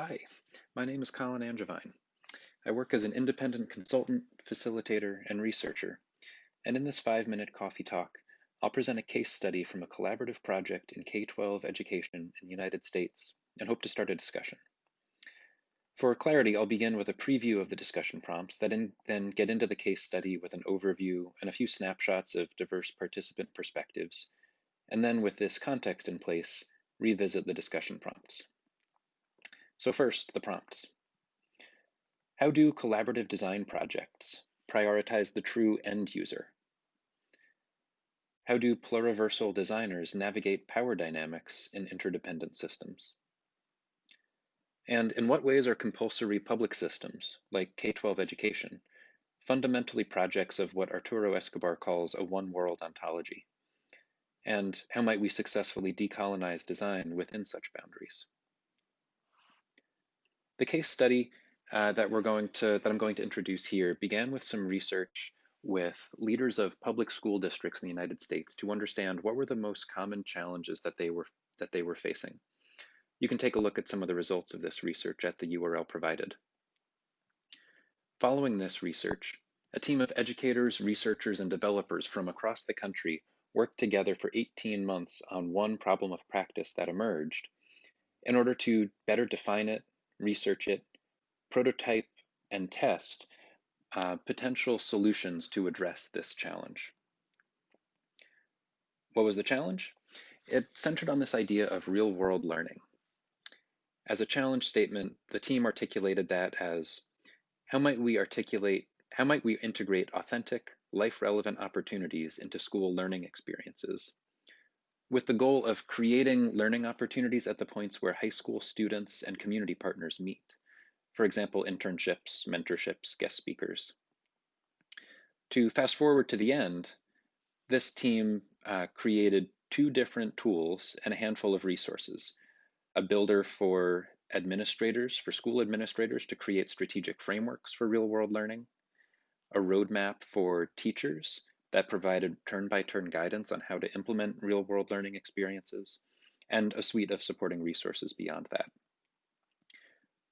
Hi, my name is Colin Angevine. I work as an independent consultant, facilitator, and researcher, and in this 5-minute coffee talk, I'll present a case study from a collaborative project in K-12 education in the United States and hope to start a discussion. For clarity, I'll begin with a preview of the discussion prompts, then get into the case study with an overview and a few snapshots of diverse participant perspectives, and then with this context in place, revisit the discussion prompts. So first, the prompts. How do collaborative design projects prioritize the true end user? How do pluriversal designers navigate power dynamics in interdependent systems? And in what ways are compulsory public systems, like K-12 education, fundamentally projects of what Arturo Escobar calls a one-world ontology? And how might we successfully decolonize design within such boundaries? The case study that I'm going to introduce here began with some research with leaders of public school districts in the United States to understand what were the most common challenges that they were facing. You can take a look at some of the results of this research at the URL provided. Following this research, a team of educators, researchers, and developers from across the country worked together for 18 months on one problem of practice that emerged in order to better define it, research it, prototype, and test potential solutions to address this challenge. What was the challenge? It centered on this idea of real-world learning. As a challenge statement, the team articulated that as, how might we integrate authentic, life-relevant opportunities into school learning experiences, with the goal of creating learning opportunities at the points where high school students and community partners meet. For example, internships, mentorships, guest speakers. To fast forward to the end, this team created 2 different tools and a handful of resources. A builder for administrators, for school administrators to create strategic frameworks for real-world learning, a roadmap for teachers that provided turn-by-turn guidance on how to implement real-world learning experiences, and a suite of supporting resources beyond that.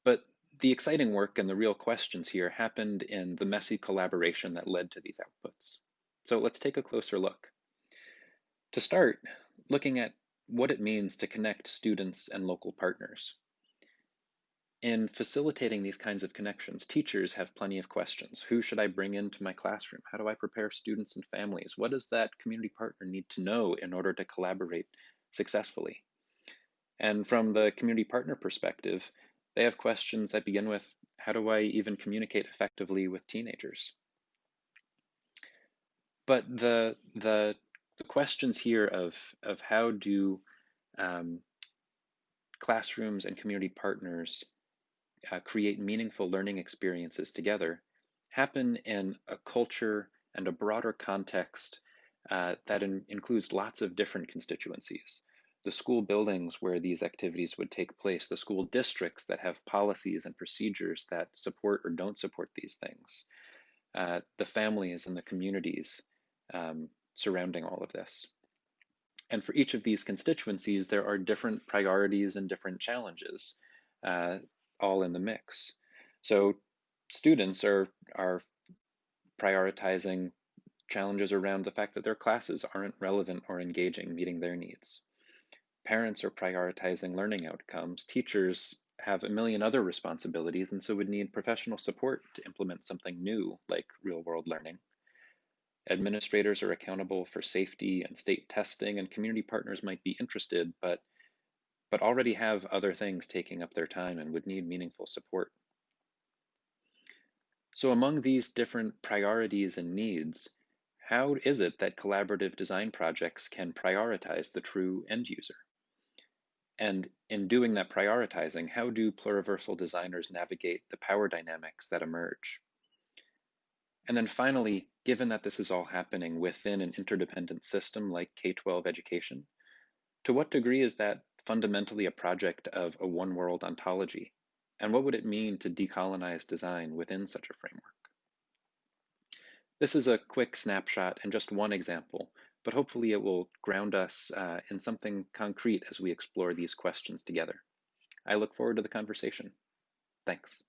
But the exciting work and the real questions here happened in the messy collaboration that led to these outputs. So let's take a closer look. To start, looking at what it means to connect students and local partners. In facilitating these kinds of connections, teachers have plenty of questions. Who should I bring into my classroom? How do I prepare students and families? What does that community partner need to know in order to collaborate successfully? And from the community partner perspective, they have questions that begin with, how do I even communicate effectively with teenagers? But the questions here of how do classrooms and community partners create meaningful learning experiences together happen in a culture and a broader context that includes lots of different constituencies. The school buildings where these activities would take place, the school districts that have policies and procedures that support or don't support these things, the families and the communities surrounding all of this. And for each of these constituencies, there are different priorities and different challenges, all in the mix. So students are prioritizing challenges around the fact that their classes aren't relevant or engaging, meeting their needs. Parents are prioritizing learning outcomes. Teachers have a million other responsibilities and so would need professional support to implement something new like real-world learning. Administrators are accountable for safety and state testing, and community partners might be interested, but already have other things taking up their time and would need meaningful support. So among these different priorities and needs, how is it that collaborative design projects can prioritize the true end user? And in doing that prioritizing, how do pluriversal designers navigate the power dynamics that emerge? And then finally, given that this is all happening within an interdependent system like K-12 education, to what degree is that fundamentally a project of a one-world ontology? And what would it mean to decolonize design within such a framework? This is a quick snapshot and just one example, but hopefully it will ground us in something concrete as we explore these questions together. I look forward to the conversation. Thanks.